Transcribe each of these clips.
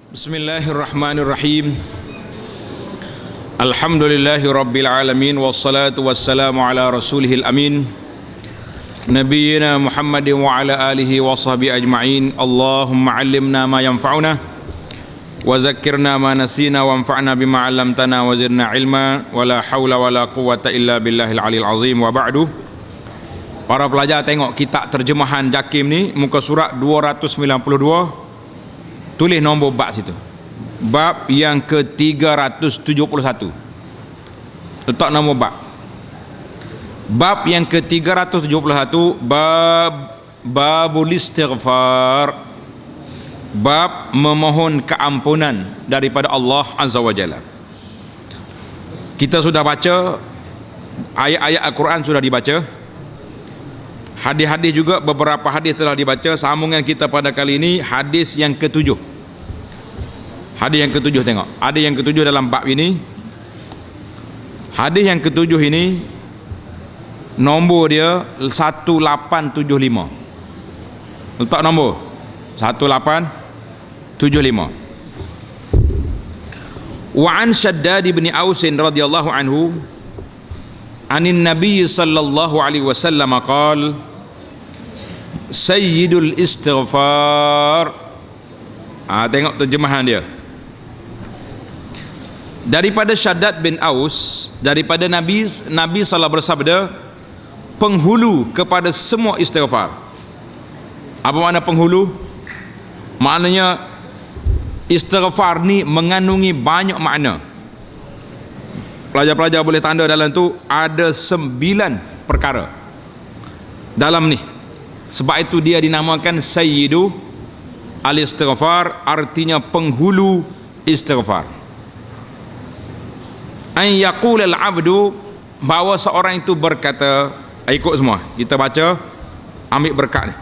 Bismillahirrahmanirrahim. Alhamdulillahi rabbil alamin, wassalatu wassalamu ala rasulihil amin, nabiyyina Muhammadin wa ala alihi wa sahbihi ajma'in. Allahumma 'allimna ma yanfa'una wa zakkirna ma nasina wanfa'na bima 'allamtana wa zidna ilma, wa la haula wa la quwwata illa billahil aliyil azim. Wa ba'du. Para pelajar tengok kitab terjemahan Jakim ni, muka surat 292. Tulis nombor bab situ. Bab yang ke-371. Letak nombor bab. Bab yang ke-371, babul istighfar. Bab memohon keampunan daripada Allah Azza wa Jalla. Kita sudah baca ayat-ayat Al-Quran, sudah dibaca. Hadis-hadis juga, beberapa hadis telah dibaca. Sambungan kita pada kali ini hadis yang ke-7. Hadis yang ke-7, tengok. Hadis yang ke-7 dalam bab ini. Hadis yang ke-7 ini nombor dia 1875. Letak nombor 1875. Wa an Shaddad bin Aus radhiyallahu anhu anin Nabi sallallahu alaihi wasallam qala Sayyidul istighfar. Tengok terjemahan dia. Daripada Shaddad bin Aus, daripada Nabi sallallahu bersabda, penghulu kepada semua istighfar. Apa makna penghulu? Maknanya istighfar ni mengandungi banyak makna. Pelajar-pelajar boleh tanda dalam tu ada 9 perkara dalam ni. Sebab itu dia dinamakan Sayyidu al-Istighfar, artinya penghulu istighfar. An yaqul al-abdu, bahawa seorang itu berkata, ikut semua kita baca, ambil berkat ni.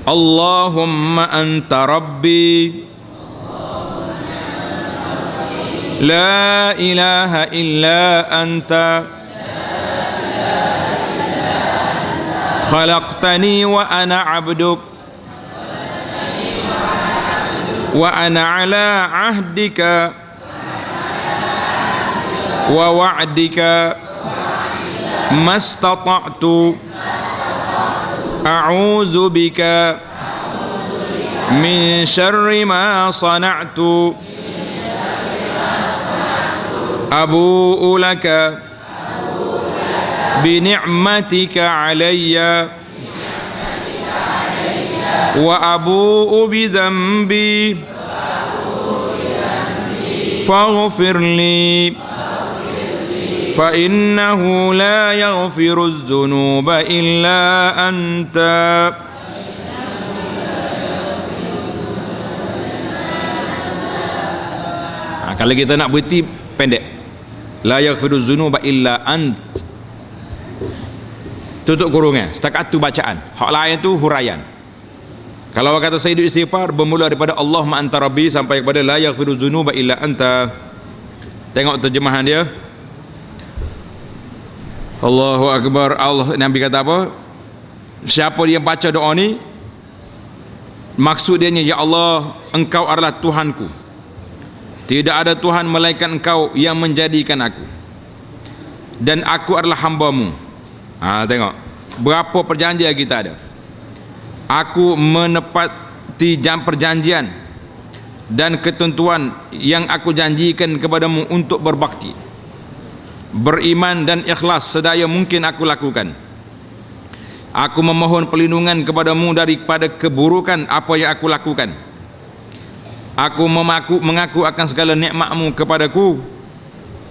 Allahumma anta rabbi la ilaha illa anta khalaqtani wa ana abduk wa ana ala ahdika wa wa'dika mastata'tu a'udzu bika min syarri ma sana'tu abu'u laka bi ni'matika alayya wa abu'u bi dhanbi faghfir li fa innahu la yaghfiru adh-dhunuba illa anta. Kalau kita nak berhenti pendek, la yaghfiru adh-dhunuba illa ant, tutup kurungan, setakat tu bacaan. Hak lain tu huraian. Kalau kata Sayyidul Istighfar bermula daripada Allahumma anta rabbi sampai kepada la yaghfiru adh-dhunuba illa anta. Tengok terjemahan dia. Allahu Akbar. Allah, Nabi kata apa? Siapa dia baca doa ni, maksud dia, ya Allah, engkau adalah Tuhanku, tidak ada Tuhan melainkan engkau yang menjadikan aku, dan aku adalah hamba-Mu. Tengok berapa perjanjian kita ada. Aku menepati perjanjian dan ketentuan yang aku janjikan kepadamu untuk berbakti, beriman dan ikhlas sedaya mungkin aku lakukan. Aku memohon perlindungan kepadamu daripada keburukan apa yang aku lakukan. Aku mengaku akan segala nikmat-Mu kepadaku.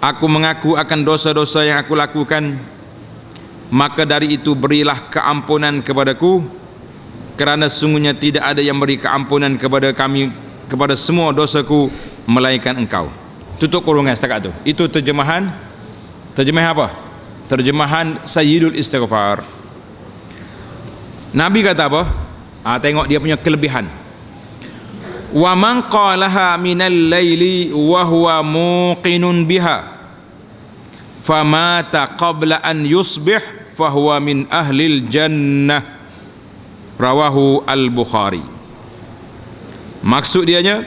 Aku mengaku akan dosa-dosa yang aku lakukan. Maka dari itu berilah keampunan kepadaku, kerana sungguhnya tidak ada yang beri keampunan kepada kami, kepada semua dosaku, melainkan engkau. Tutup kurungan setakat tu. Itu terjemahan apa? Terjemahan Sayyidul Istighfar. Nabi kata apa? Tengok dia punya kelebihan. Wa man qalaha minal laili wa huwa muqinun biha famata qabla an yusbih fahuwa min ahlil jannah. Rawahu al-Bukhari. Maksud dianya,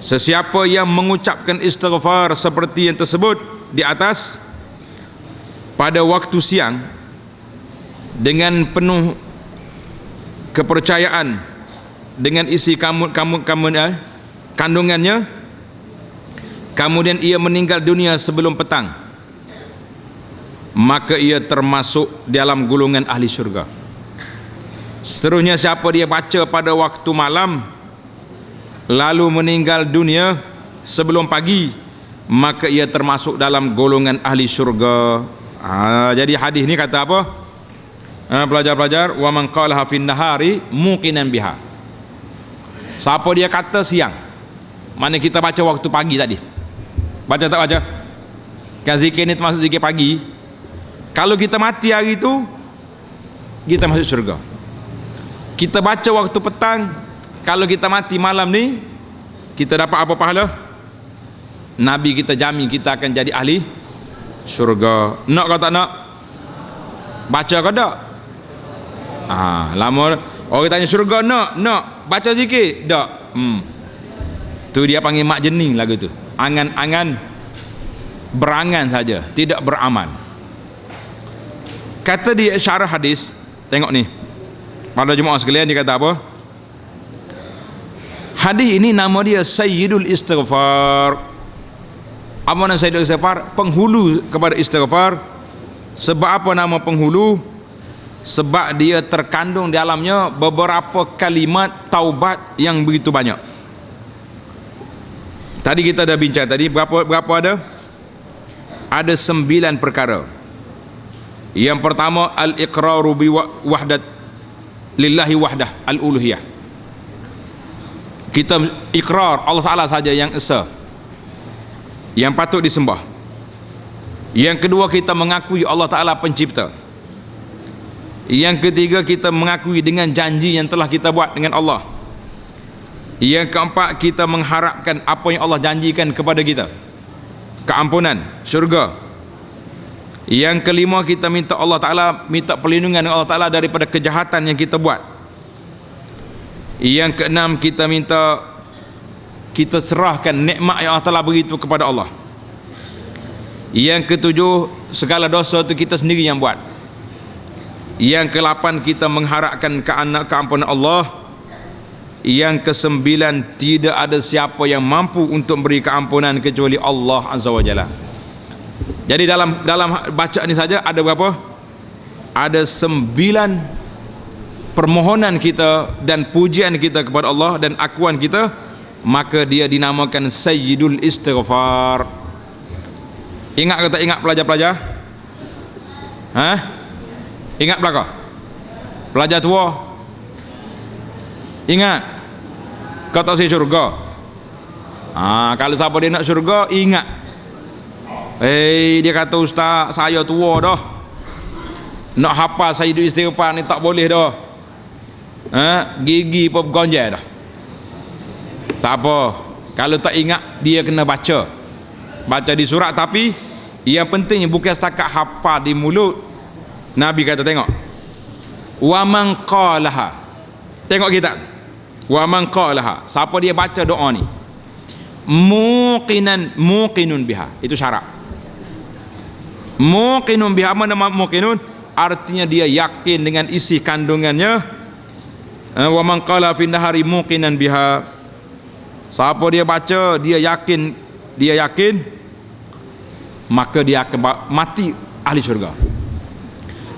Sesiapa yang mengucapkan istighfar seperti yang tersebut di atas pada waktu siang dengan penuh kepercayaan, dengan isi kandungannya, kemudian ia meninggal dunia sebelum petang, maka ia termasuk dalam golongan ahli syurga. Seterusnya, siapa dia baca pada waktu malam lalu meninggal dunia sebelum pagi, maka ia termasuk dalam golongan ahli syurga. Jadi hadis ni kata apa? Pelajar-pelajar, wa man qalaha fin nahari muqinan biha. Siapa dia kata siang, mana kita baca waktu pagi tadi, baca tak baca? Kan zikir ni termasuk zikir pagi. Kalau kita mati hari itu, kita masuk syurga. Kita baca waktu petang, kalau kita mati malam ni, kita dapat apa pahala? Nabi kita jamin kita akan jadi ahli syurga. Nak kau tak nak? Baca kau tak? Lama orang tanya syurga nak baca zikir tak? Tu dia panggil mak jening lagu tu. Angan-angan, berangan saja, tidak beramal. Kata di syarah hadis, tengok ni pada jemaah sekalian, dia kata apa? Hadis ini nama dia Sayyidul Istighfar. Apa nama Sayyidul Istighfar? Penghulu kepada istighfar. Sebab apa nama penghulu? Sebab dia terkandung di dalamnya beberapa kalimat taubat yang begitu banyak. Tadi kita dah bincang tadi, berapa ada? Ada 9 perkara. Yang pertama, al-iqraru bi wahdat lillahi wahdah al-uluhiyah. Kita ikrar Allah Ta'ala saja yang esa, yang patut disembah. Yang kedua, kita mengakui Allah Ta'ala pencipta. Yang ketiga, kita mengakui dengan janji yang telah kita buat dengan Allah. Yang keempat, kita mengharapkan apa yang Allah janjikan kepada kita, keampunan, syurga. Yang kelima, kita minta Allah Ta'ala, minta perlindungan Allah Ta'ala daripada kejahatan yang kita buat. Yang keenam, kita minta, kita serahkan nikmat yang Allah Ta'ala beri itu kepada Allah. Yang ketujuh, segala dosa itu kita sendiri yang buat. Yang ke-8, kita mengharapkan keampunan Allah. Yang ke-9, tidak ada siapa yang mampu untuk beri keampunan kecuali Allah Azza wa Jalla. Jadi dalam bacaan ini saja ada berapa? Ada 9 permohonan kita dan pujian kita kepada Allah dan akuan kita, maka dia dinamakan Sayyidul Istighfar. Ingat ke tak ingat pelajar-pelajar? Ingat belakang? Pelajar tua? Ingat? Kau tak si syurga? Kalau siapa dia nak syurga, ingat. Dia kata, ustaz, saya tua dah, nak hafal Sayyidul Istighfar ni tak boleh dah. Gigi pun bergonjal dah. Tak apa, kalau tak ingat, dia kena baca di surat. Tapi yang penting bukan setakat hafal di mulut. Nabi kata, tengok, wa man qalaha, tengok kita, wa man qalaha, siapa dia baca doa ni, muqinun biha, itu syarat. Muqinun biha, apa nama muqinun? Artinya dia yakin dengan isi kandungannya. Wa man qala fi nahari muqinan biha, siapa dia baca, dia yakin, maka dia akan mati ahli syurga.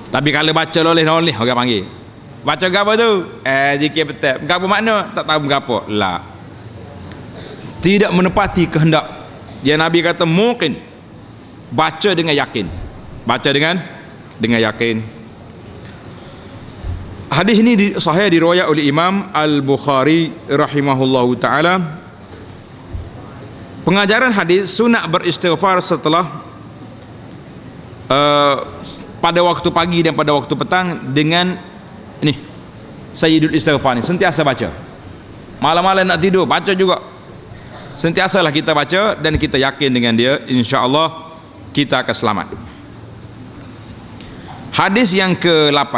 Tapi kalau baca loleh-loleh, orang panggil baca apa tu? Zikir betul, apa makna? Tak tahu apa lah, tidak menepati kehendak. Dia Nabi kata muqin, baca dengan yakin, dengan yakin. Hadis ini sahih diriwayat oleh Imam Al-Bukhari rahimahullahu taala. Pengajaran hadis sunat beristighfar setelah pada waktu pagi dan pada waktu petang dengan ni Sayyidul Istighfar ni, sentiasa baca. Malam-malam nak tidur baca juga. Sentiasalah kita baca dan kita yakin dengan dia, insya-Allah kita akan selamat. Hadis yang ke-8,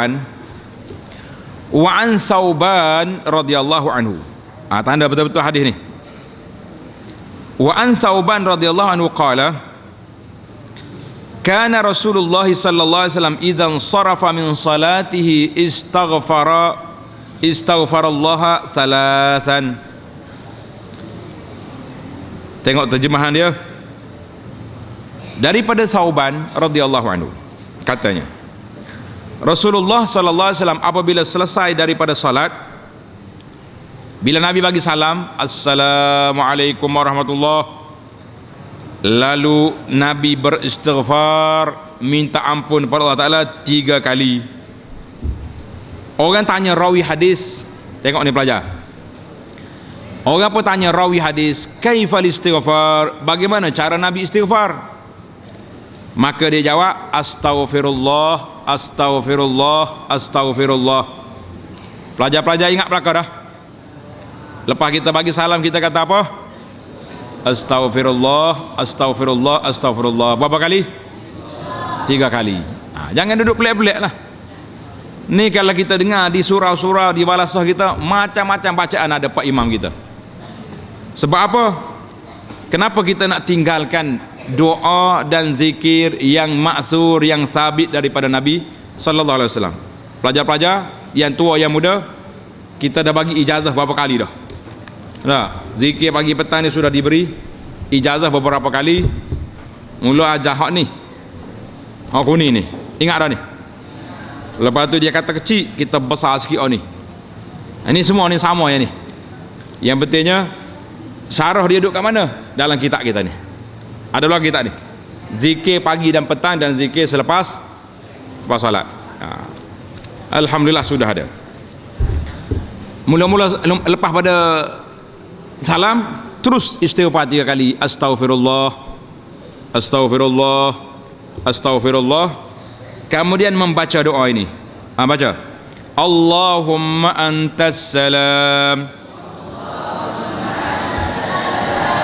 wa an Sauban radhiyallahu anhu. Tanda betul-betul hadis ni. Wa an Thauban radhiyallahu anhu qala kana Rasulullah sallallahu alaihi wasallam idzan sarafa min salatihi istaghfarallaha salasan. Tengok terjemahan dia. Daripada Thauban radhiyallahu anhu, katanya Rasulullah sallallahu alaihi wasallam apabila selesai daripada salat, bila Nabi bagi salam, Assalamualaikum warahmatullahi, lalu Nabi beristighfar, minta ampun kepada Allah Ta'ala 3 kali. Orang tanya rawi hadis, tengok ni pelajar, orang pun tanya rawi hadis, kaifal istighfar, bagaimana cara Nabi istighfar? Maka dia jawab, astaghfirullah, astaghfirullah, astaghfirullah. Pelajar-pelajar ingat belakang dah? Lepas kita bagi salam, kita kata apa? Astaghfirullah, astaghfirullah, astaghfirullah. Berapa kali? 3 kali. Jangan duduk pelik-pelik lah. Ni kalau kita dengar di surau-surau, di balasah kita, macam-macam bacaan ada Pak Imam kita. Sebab apa? Kenapa kita nak tinggalkan doa dan zikir yang maksur, yang sabit daripada Nabi sallallahu alaihi wasallam? Pelajar-pelajar yang tua, yang muda, kita dah bagi ijazah berapa kali dah? Zikir pagi petang ni sudah diberi ijazah beberapa kali. Mula ajar hak ni, hak kuning ni, ingat dah ni. Lepas tu dia kata kecil, kita besar sikit ni. Ini semua ni sama ya ni. Yang pentingnya syarah dia duduk kat mana? Dalam kitab kita ni. Ada luar kitab ni, zikir pagi dan petang dan zikir selepas salat. Alhamdulillah sudah ada. Mula-mula lepas pada salam, terus istighfar 3 kali. Astaghfirullah, astaghfirullah, astaghfirullah. Kemudian membaca doa ini. Baca, Allahumma antas salam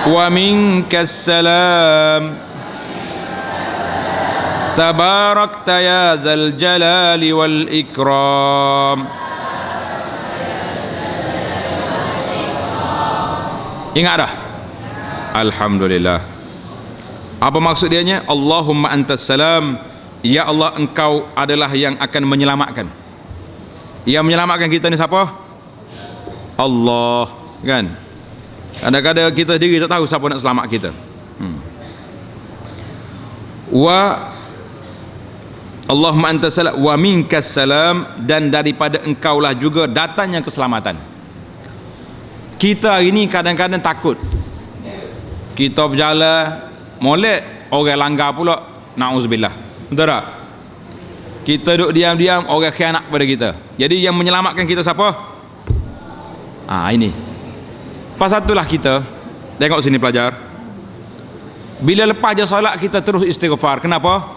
wa minkas salam tabarakta ya zal jalali wal ikram. Ingat dah? Alhamdulillah. Apa maksud dianya? Allahumma antas salam, ya Allah, engkau adalah yang akan menyelamatkan. Yang menyelamatkan kita ni siapa? Allah, kan? Kadang-kadang kita sendiri tak tahu siapa nak selamat kita. Wa Allahumma antas salam wa minkas salam, dan daripada engkaulah juga datangnya keselamatan. Kita hari ni kadang-kadang takut. Kita berjalan molek, orang langgar pula, na'uzubillah. Betul tak? Kita duduk diam-diam, orang khianat pada kita. Jadi yang menyelamatkan kita siapa? Ini. Pasal itulah kita, tengok sini pelajar, bila lepas je solat kita terus istighfar. Kenapa?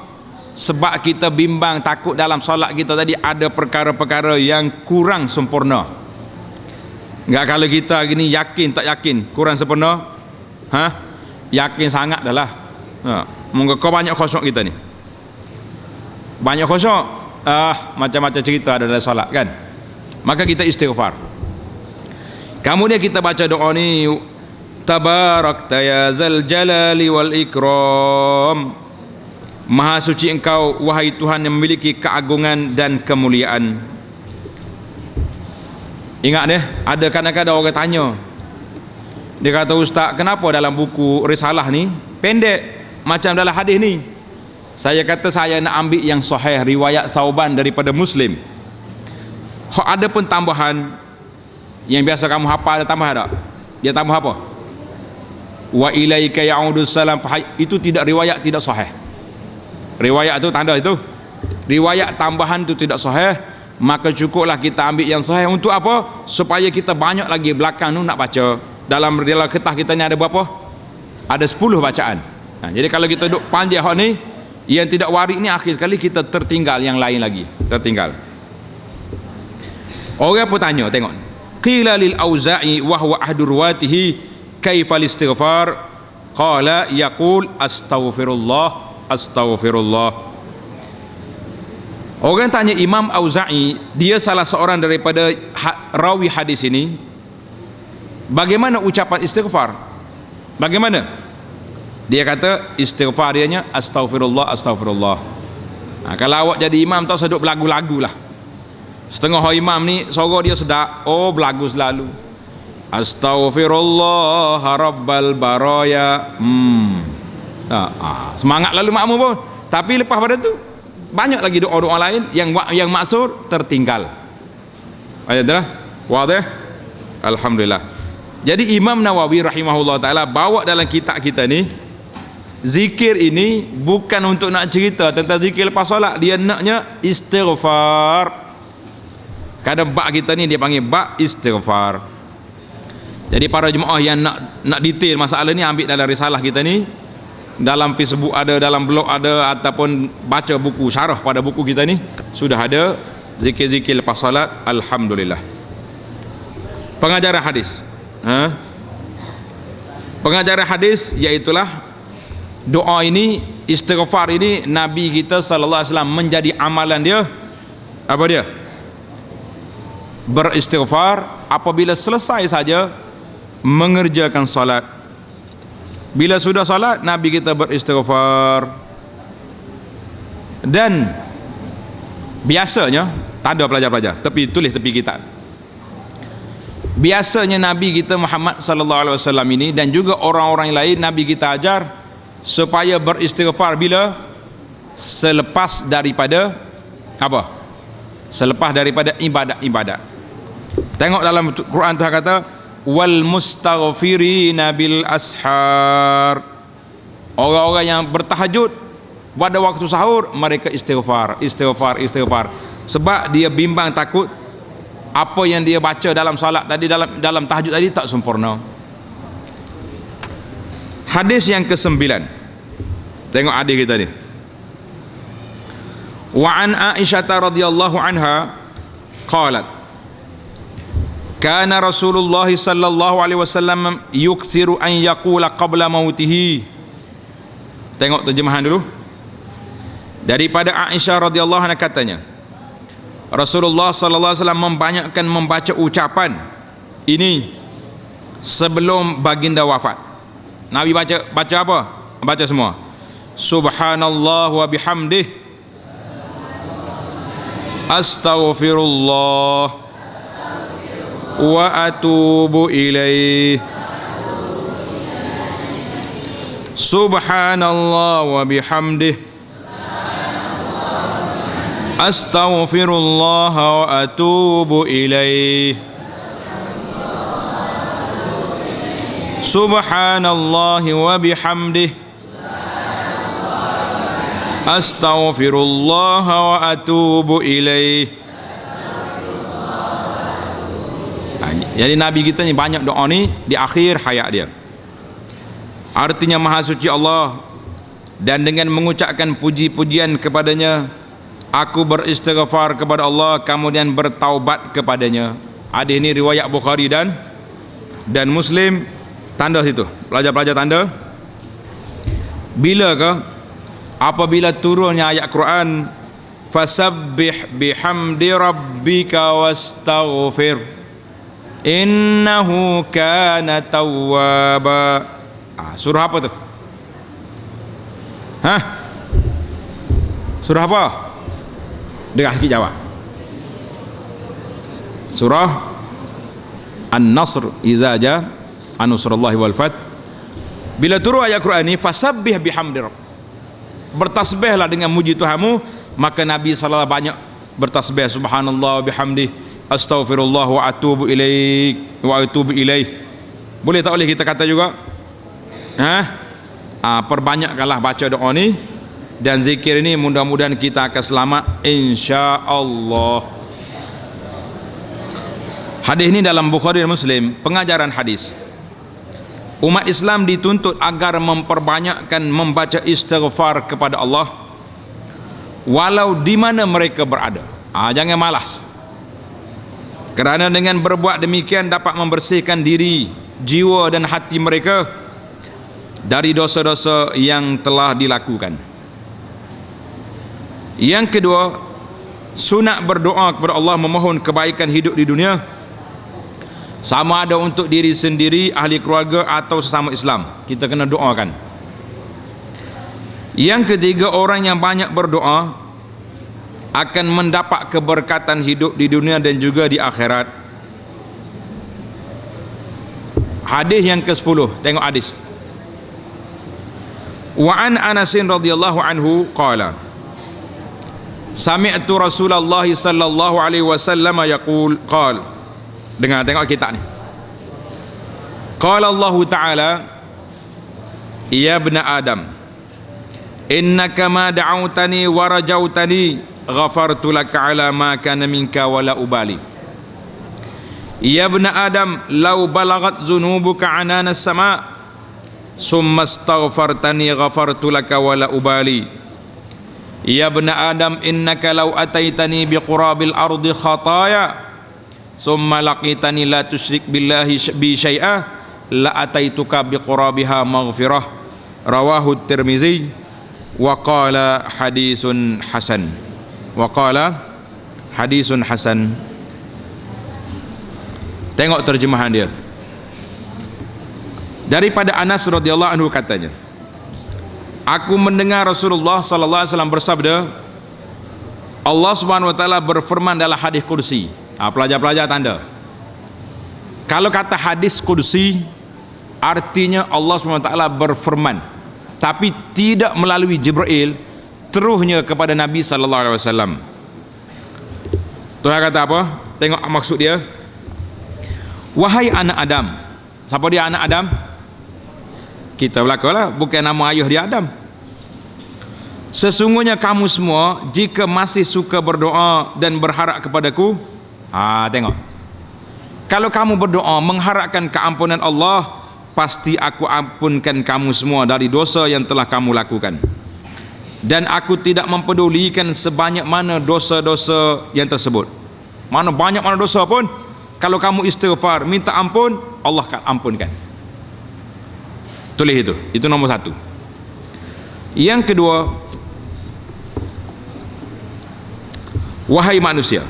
Sebab kita bimbang, takut dalam solat kita tadi ada perkara-perkara yang kurang sempurna. Enggak, kalau kita gini yakin tak yakin kurang sempurna, yakin sangat dah lah. Moga kau banyak khusyuk kita ni. Banyak khusyuk, macam-macam cerita ada dalam solat, kan? Maka kita istighfar. Kemudian kita baca doa ni, tabarakta ya zal jalali wal ikram, maha suci engkau wahai Tuhan yang memiliki keagungan dan kemuliaan. Ingat deh, ada kadang-kadang orang tanya, dia kata, Ustaz, kenapa dalam buku risalah ni pendek macam dalam hadis ni? Saya kata, saya nak ambil yang sahih, riwayat Thauban daripada Muslim. Ada pun tambahan yang biasa kamu hafal, ada tambah tak? Dia tambah apa? Wa ilaika ya'udus salam, itu tidak riwayat, tidak sahih. Riwayat tu tanda itu, riwayat tambahan tu tidak sahih. Maka cukuplah kita ambil yang sahih. Untuk apa? Supaya kita banyak lagi belakang tu nak baca. Dalam kertas kita ni ada berapa? Ada 10 bacaan. Jadi kalau kita duduk panjang hak ni, yang tidak warik ni, akhir sekali kita tertinggal yang lain lagi, tertinggal. Orang pun tanya, tengok, qila lil Auza'i wa huwa ahdu ruwatihi kaifal istighfar, qala yaqul astaghfirullah, astaghfirullah. Orang tanya Imam Auza'i, dia salah seorang daripada rawi hadis ini, bagaimana ucapan istighfar? Bagaimana? Dia kata istighfar dianya astaghfirullah, astaghfirullah. Kalau awak jadi imam tak seduk berlagu-lagu lah. Setengah imam ni suara dia sedap, oh berlagu selalu. Astaghfirullah rabbal baraya. Semangat lalu makmum pun. Tapi lepas pada tu banyak lagi doa-doa lain yang maksur tertinggal. Ayatlah. Wadih? Alhamdulillah. Jadi Imam Nawawi rahimahullah taala bawa dalam kitab kita ni zikir ini bukan untuk nak cerita tentang zikir lepas solat, dia naknya istighfar. Kadang bab kita ni dia panggil bab istighfar. Jadi para jemaah yang nak detail masalah ni ambil dalam risalah kita ni, dalam Facebook ada, dalam blog ada, ataupun baca buku syarah pada buku kita ni sudah ada zikir-zikir lepas salat. Alhamdulillah. Pengajaran hadis, pengajaran hadis iaitulah doa ini, istighfar ini Nabi kita sallallahu alaihi wasallam menjadi amalan dia. Apa dia? Beristighfar apabila selesai saja mengerjakan salat. Bila sudah salat, Nabi kita beristighfar. Dan biasanya, tak ada pelajar-pelajar, tulis tepi kitab. Biasanya Nabi kita Muhammad sallallahu alaihi wasallam ini dan juga orang-orang lain Nabi kita ajar supaya beristighfar bila selepas daripada apa? Selepas daripada ibadat-ibadat. Tengok dalam Quran Tuhan kata wal mustaghfirina bil ashar. Orang-orang yang bertahajud pada waktu sahur mereka istighfar. Sebab dia bimbang takut apa yang dia baca dalam salat tadi, dalam tahajud tadi tak sempurna. Hadis yang ke-9. Tengok hadis kita ni. Wa an Aisyah radhiyallahu anha qalat kana Rasulullah sallallahu alaihi wasallam yukthiru an yaqula qabla mautihi. Tengok terjemahan dulu. Daripada Aisyah radhiyallahu anha katanya, Rasulullah sallallahu alaihi wasallam membanyakkan membaca ucapan ini sebelum baginda wafat. Nabi baca apa? Baca semua. Subhanallah wa bihamdih. Astaghfirullah wa atubu ilaih. Subhanallah wa bihamdih. Astaghfirullah wa atubu ilaih. Subhanallah wa bihamdih. Astaghfirullah wa atubu ilaih. Jadi Nabi kita ni banyak doa ni di akhir hayat dia. Artinya maha suci Allah, dan dengan mengucapkan puji-pujian kepadanya aku beristighfar kepada Allah kemudian bertaubat kepadanya. Hadis ini riwayat Bukhari dan Muslim. Tanda situ, pelajar-pelajar tanda. Bila ke? Apabila turunnya ayat Quran fasabbih bihamdi rabbika wastaghfir innahu kana tawwaba. Surah apa tu? Surah apa? Dengar sikit jawab. Surah An-Nasr iza ja anusrullahi wal fath. Bila turun ayat Quran ni fasabbih bihamdi rabb, bertasbihlah dengan muji Tuhanmu, maka Nabi sallallahu banyak bertasbih subhanallah wa bihamdi astaghfirullah wa atubu ilaih. Boleh tak boleh kita kata juga? Perbanyakkanlah baca doa ni dan zikir ini, mudah-mudahan kita akan selamat insya-Allah. Hadis ini dalam Bukhari dan Muslim. Pengajaran hadis, umat Islam dituntut agar memperbanyakkan membaca istighfar kepada Allah walau di mana mereka berada. Jangan malas, kerana dengan berbuat demikian dapat membersihkan diri, jiwa dan hati mereka dari dosa-dosa yang telah dilakukan. Yang kedua, sunat berdoa kepada Allah memohon kebaikan hidup di dunia sama ada untuk diri sendiri, ahli keluarga atau sesama Islam. Kita kena doakan. Yang ketiga, orang yang banyak berdoa akan mendapat keberkatan hidup di dunia dan juga di akhirat. Hadis yang ke-10, tengok hadis. Wa an Anas radhiyallahu anhu qala sami'tu Rasulullah sallallahu alaihi wasallam yaqul qala. Dengar, tengok kitab ni. Qala Allah Ta'ala, ya ibna Adam, innaka ma da'awtani wa rajautani ghafartu laka ala ma kana minka wa la ubali. Ya ibna Adam, law balagat zunubuka anana as-sama' summa astaghfartani ghafartu laka wa la ubali. Ya ibna Adam, innaka law ataitani biqurabil ardi khataya summa laqitani la tusyrik billahi bi syai'ah la ataituka biqurabiha maghfirah. Rawahu Tirmizi wa qala hadisun hasan. Wa qala hadisun hasan. Tengok terjemahan dia. Daripada Anas radhiyallahu anhu katanya, aku mendengar Rasulullah sallallahu alaihi wasallam bersabda, Allah Subhanahu wa taala berfirman dalam hadis kursi. Pelajar-pelajar tanda. Kalau kata hadis kursi, artinya Allah SWT berfirman, tapi tidak melalui Jibril, teruhnya kepada Nabi SAW. Tuhan kata apa? Tengok maksud dia. Wahai anak Adam. Siapa dia anak Adam? Kita belakalah, bukan nama ayah dia Adam. Sesungguhnya kamu semua, jika masih suka berdoa dan berharap kepadaku, tengok, kalau kamu berdoa mengharapkan keampunan Allah, pasti aku ampunkan kamu semua dari dosa yang telah kamu lakukan, dan aku tidak mempedulikan sebanyak mana dosa-dosa yang tersebut. Mana banyak mana dosa pun, kalau kamu istighfar minta ampun, Allah akan ampunkan. Tulis itu nombor satu. Yang kedua, wahai manusia,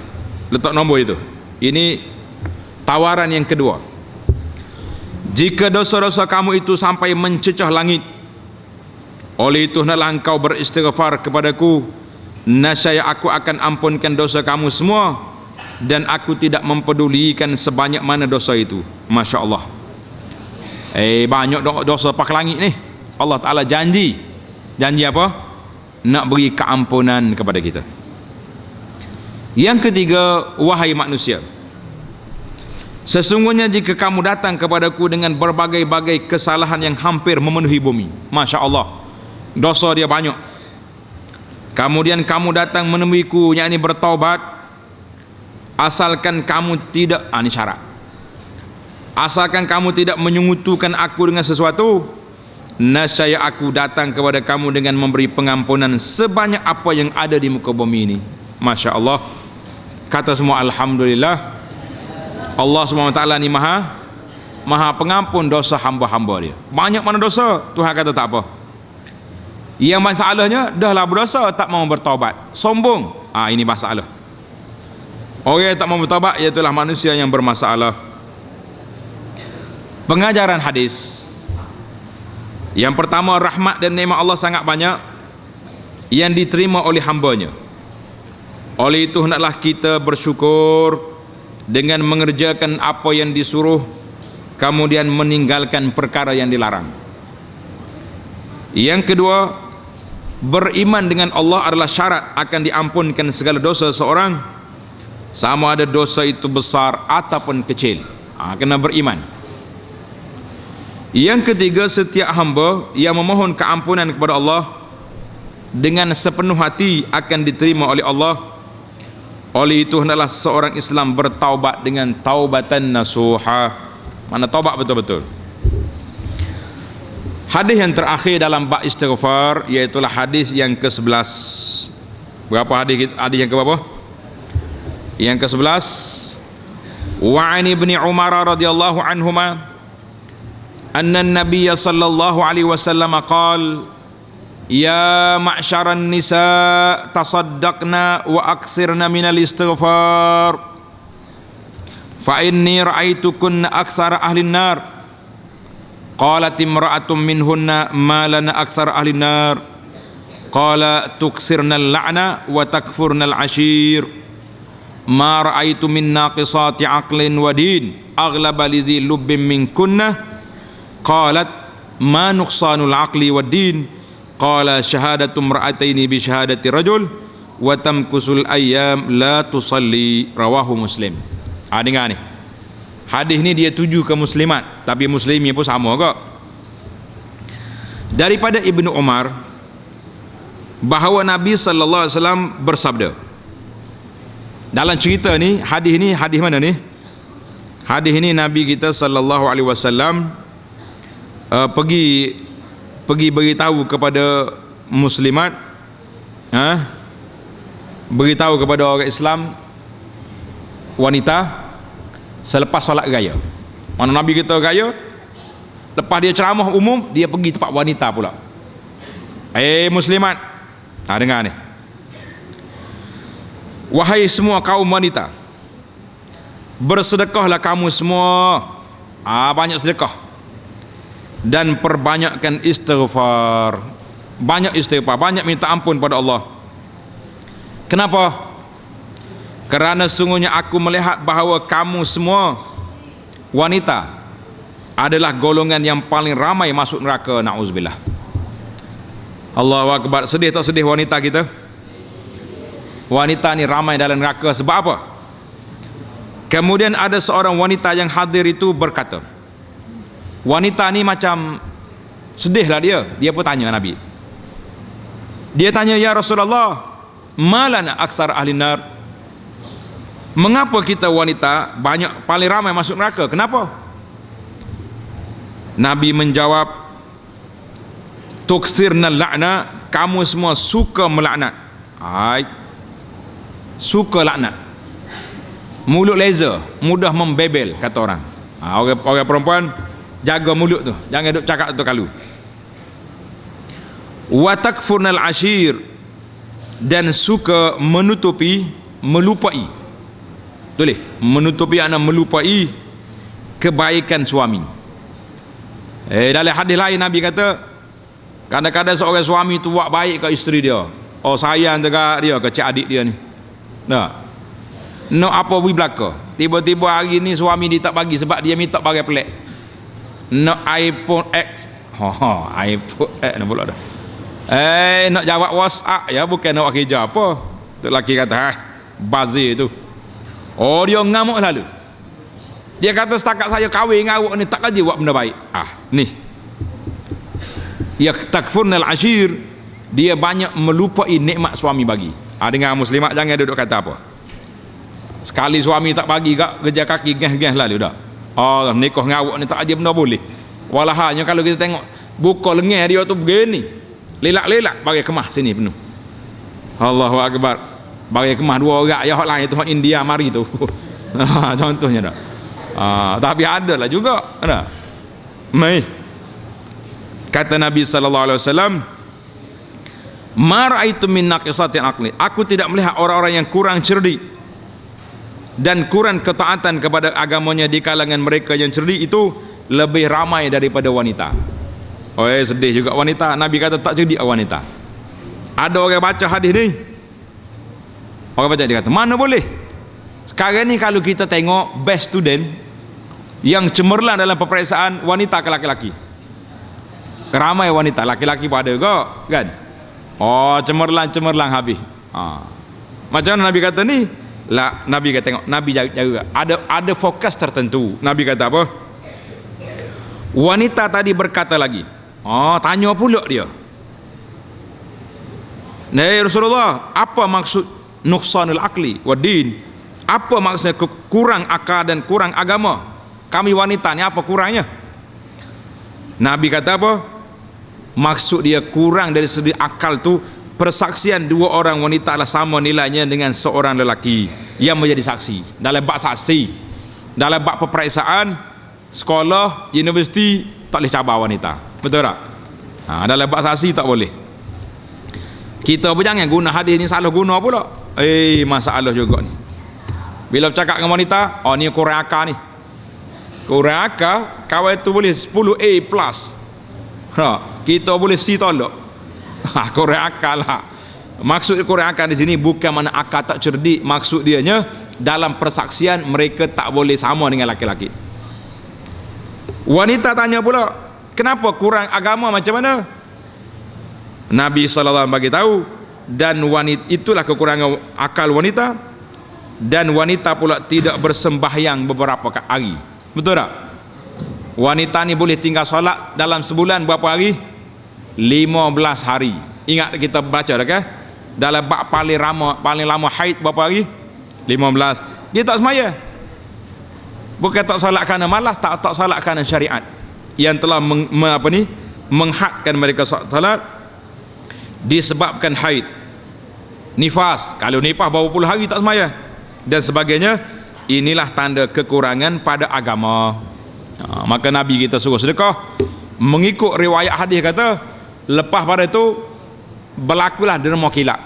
letak nombor itu. Ini tawaran yang kedua. Jika dosa-dosa kamu itu sampai mencecah langit, oleh itu hendaklah engkau beristighfar kepadaku, nescaya aku akan ampunkan dosa kamu semua, dan aku tidak mempedulikan sebanyak mana dosa itu. Masya Allah. Banyak dosa pak langit ni. Allah Ta'ala janji apa? Nak beri keampunan kepada kita. Yang ketiga, wahai manusia, sesungguhnya jika kamu datang kepadaku dengan berbagai-bagai kesalahan yang hampir memenuhi bumi, Masya Allah, dosa dia banyak, kemudian kamu datang menemuiku, yakni bertaubat, asalkan kamu tidak, ini syarat, asalkan kamu tidak menyungutukan aku dengan sesuatu, nescaya aku datang kepada kamu dengan memberi pengampunan sebanyak apa yang ada di muka bumi ini. Masya Allah. Kata semua alhamdulillah. Allah SWT ni maha pengampun dosa hamba-hamba dia. Banyak mana dosa, Tuhan kata tak apa. Yang masalahnya dah lah berdosa tak mau bertaubat, sombong. Ini masalah. Orang yang tak mau bertaubat, iaitulah manusia yang bermasalah. Pengajaran hadis. Yang pertama, rahmat dan nikmat Allah sangat banyak yang diterima oleh hambanya. Oleh itu hendaklah kita bersyukur dengan mengerjakan apa yang disuruh, kemudian meninggalkan perkara yang dilarang. Yang kedua, beriman dengan Allah adalah syarat akan diampunkan segala dosa seorang, sama ada dosa itu besar ataupun kecil. Kena beriman. Yang ketiga, setiap hamba yang memohon keampunan kepada Allah dengan sepenuh hati akan diterima oleh Allah. Oleh itu hendaklah seorang Islam bertaubat dengan taubatan nasuha. Mana taubat betul-betul. Hadis yang terakhir dalam bab istighfar, iaitulah hadis yang ke-11. Berapa hadis yang ke-berapa? Yang ke-11. Wa 'an ibni Umar radhiyallahu anhuma anna an-nabiy sallallahu alaihi wasallam qala ya ma'syaran nisa tasaddaqna wa aktsirna minal istighfar fa inni ra'aitukunna aktsara ahlin nar. Qalat imra'atun minhunna ma lana aktsara ahlin nar. Qala tuksirna al-la'na wa takfurna al-ashir. Ma ra'aitu min naqisati aqlin wa din aghlaba lizi lubbin minkunna. Qalat ma nuqsanul aqli wa din. Qala syahadatu imra'ataini bi syahadati rajul wa tamkusul ayyam la tusalli. Rawahu Muslim. Dengar ni. Hadis ni dia tuju ke muslimat, tapi muslimnya pun sama kok. Daripada Ibnu Umar bahawa Nabi sallallahu alaihi wasallam bersabda. Dalam cerita ni, hadis mana ni? Hadis ini Nabi kita sallallahu alaihi wasallam pergi beritahu kepada muslimat, beritahu kepada orang Islam wanita selepas solat raya. Mana Nabi kita raya, lepas dia ceramah umum, dia pergi tempat wanita pula. Muslimat, dengar ni. Wahai semua kaum wanita, bersedekahlah kamu semua, banyak sedekah, dan perbanyakkan istighfar. Banyak istighfar, banyak minta ampun pada Allah. Kenapa? Kerana sungguhnya aku melihat bahawa kamu semua wanita adalah golongan yang paling ramai masuk neraka. Na'udzubillah. Allahu Akbar. Sedih tak sedih wanita kita? Wanita ni ramai dalam neraka. Sebab apa? Kemudian ada seorang wanita yang hadir itu berkata, wanita ni macam sedihlah dia. Dia pun tanya Nabi. Dia tanya, ya Rasulullah, malana aksar ahli nar? Mengapa kita wanita paling ramai masuk neraka? Kenapa? Nabi menjawab, tuksirna la'na, kamu semua suka melaknat. Suka laknat. Mulut laser, mudah membebel, kata orang. Orang perempuan jaga mulut tu, jangan duk cakap tu kalu. Wa takfurnal ashir, dan suka menutupi, melupai. Boleh menutupi anak melupai kebaikan suami. Dalam hadis lain Nabi kata, kadang-kadang seorang suami tu buat baik ke isteri dia, sayang dekat dia ke cik adik dia ni. No apa we belaka. Tiba-tiba hari ni suami dia tak bagi sebab dia minta barang pelik. No iPhone X. iPhone X nak pula dah. Nak jawab WhatsApp ya, bukan nak kerja apa. Tu lelaki kata, bazir tu. Dia ngamuk lalu. Dia kata, setakat saya kahwin dengan awak ni tak lagi buat benda baik. Ni. Ya takfurnal ashir, dia banyak melupai nikmat suami bagi. Dengan muslimat jangan duduk kata apa. Sekali suami tak bagi kak, kerja kaki geh-geh lalu dah. Nikah dengan awak ni tak lagi benda boleh. Walahnya kalau kita tengok buka lengan dia tu begini, lelak-lelak bagi kemah sini penuh. Allahu Akbar. Bagi kemah dua orang ya, hak lain tu hak India mari tu. Contohnya dah. Tapi ada lah juga, ada. Kata Nabi sallallahu alaihi wasallam, "Ma ra'aitu min naqisatin aqli." Aku tidak melihat orang-orang yang kurang cerdik dan kurang ketaatan kepada agamanya di kalangan mereka yang cerdik itu lebih ramai daripada wanita. Sedih juga wanita. Nabi kata tak cerdik wanita. Ada orang baca hadis ni, orang baca dia kata, mana boleh. Sekarang ni kalau kita tengok best student yang cemerlang dalam peperiksaan, wanita ke laki-laki? Ramai wanita, laki-laki pun ada juga kan? Cemerlang habis. Macam mana Nabi kata ni? Nabi kata tengok, Nabi jaga ada fokus tertentu. Nabi kata apa? Wanita tadi berkata lagi, tanya pula dia, Rasulullah, apa maksud nuqsanul aqli wa din? Apa maksudnya kurang akal dan kurang agama? Kami wanita ni apa kurangnya? Nabi kata apa? Maksud dia kurang dari segi akal tu, persaksian dua orang wanita adalah sama nilainya dengan seorang lelaki yang menjadi saksi. Dalam bab saksi, dalam bab peperiksaan sekolah, universiti, tak boleh cabar wanita. Betul tak? Dalam bab saksi tak boleh. Kita pun jangan guna hadis ni salah guna pula. Masalah juga ni. Bila bercakap dengan wanita, oh ni kurang akal ni. Kurang akal, kawan tu boleh 10A plus. Kita boleh C tolak. Kurang akal lah. Maksud kurang akal di sini bukan mana akal tak cerdik, maksud dianya dalam persaksian mereka tak boleh sama dengan laki-laki. Wanita tanya pula, kenapa kurang agama macam mana? Nabi SAW bagi tahu, dan wanita itulah kekurangan akal wanita, dan wanita pula tidak bersembahyang beberapa hari. Betul tak? Wanita ni boleh tinggal solat dalam sebulan berapa hari? 15 hari. Ingat kita baca dah kan? Dalam bab paling lama haid berapa hari? 15. Dia tak semaya. Bukan tak solat kerana malas, tak solat kerana syariat yang telah menghadkan mereka solat disebabkan haid, nifas. Kalau nifas berapa puluh hari tak semaya dan sebagainya. Inilah tanda kekurangan pada agama. Maka Nabi kita suruh sedekah. Mengikut riwayat hadis kata, lepas pada itu berlakulah derma kilat.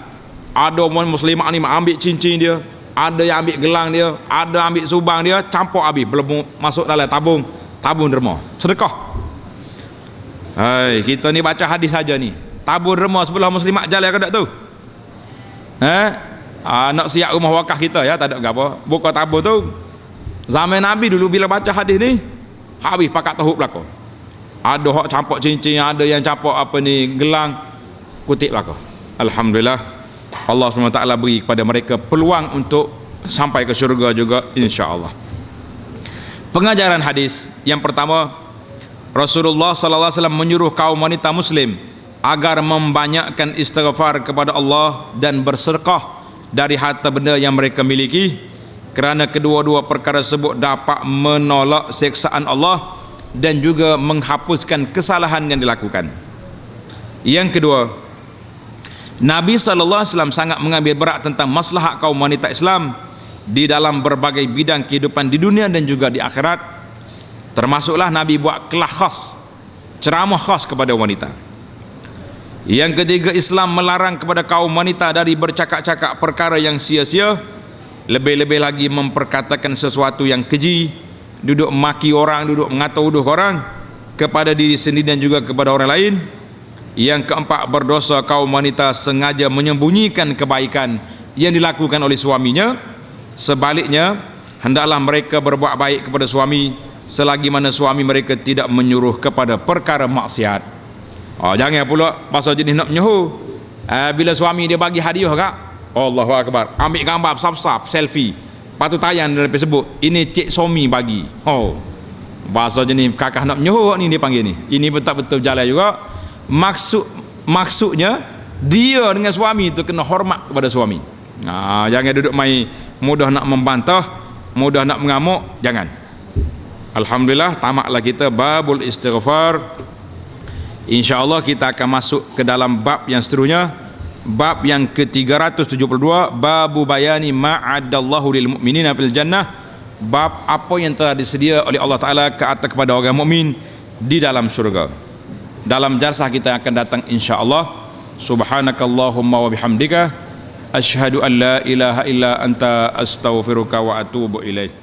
Ada orang muslimah ni ambil cincin dia, ada yang ambil gelang dia, ada ambil subang dia, campur habis, belum masuk dalam tabung derma. Sedekah. Hai, kita ni baca hadis saja ni. Tabung derma sebelah muslimat jalan ke tak tu? Nak siap rumah wakaf kita ya, tak ada apa. Buka tabung tu. Zaman Nabi dulu bila baca hadis ni, habis pakat tahu belaka. Ada hak campur cincin, ada yang campur gelang, kutip belaka. Alhamdulillah, Allah SWT beri kepada mereka peluang untuk sampai ke syurga juga, insya-Allah. Pengajaran hadis yang pertama, Rasulullah SAW menyuruh kaum wanita muslim agar membanyakkan istighfar kepada Allah dan bersedekah dari harta benda yang mereka miliki, kerana kedua-dua perkara tersebut dapat menolak siksaan Allah dan juga menghapuskan kesalahan yang dilakukan. Yang kedua, Nabi SAW sangat mengambil berat tentang maslahat kaum wanita Islam di dalam berbagai bidang kehidupan di dunia dan juga di akhirat. Termasuklah Nabi buat kelas khas, ceramah khas kepada wanita. Yang ketiga, Islam melarang kepada kaum wanita dari bercakap-cakap perkara yang sia-sia, lebih-lebih lagi memperkatakan sesuatu yang keji, duduk maki orang, duduk mengata-uduh orang kepada diri sendiri dan juga kepada orang lain. Yang keempat, berdosa kaum wanita sengaja menyembunyikan kebaikan yang dilakukan oleh suaminya. Sebaliknya, hendaklah mereka berbuat baik kepada suami selagi mana suami mereka tidak menyuruh kepada perkara maksiat. Jangan pula pasal jenis nak menyuruh. Bila suami dia bagi hadiah kak, Allahu Akbar, ambil gambar sap-sap selfie, patut tayang dalam Facebook, ini cik suami bagi. Bahasa jenis kakak nak menyuruh ni dia panggil ni. Ini betul-betul jalan juga. Maksudnya dia dengan suami itu kena hormat kepada suami. Jangan duduk main mudah nak membantah, mudah nak mengamuk, jangan. Alhamdulillah, tamatlah kita babul istighfar. InsyaAllah kita akan masuk ke dalam bab yang seterusnya, bab yang ke-372, babu bayani ma'adallahu lil mu'minina fil jannah, bab apa yang telah disedia oleh Allah Ta'ala ke atas kepada orang mukmin di dalam syurga. Dalam jalsah kita akan datang insya-Allah. Subhanakallahumma wa bihamdika asyhadu an la ilaha illa anta astaghfiruka wa atubu ilaik.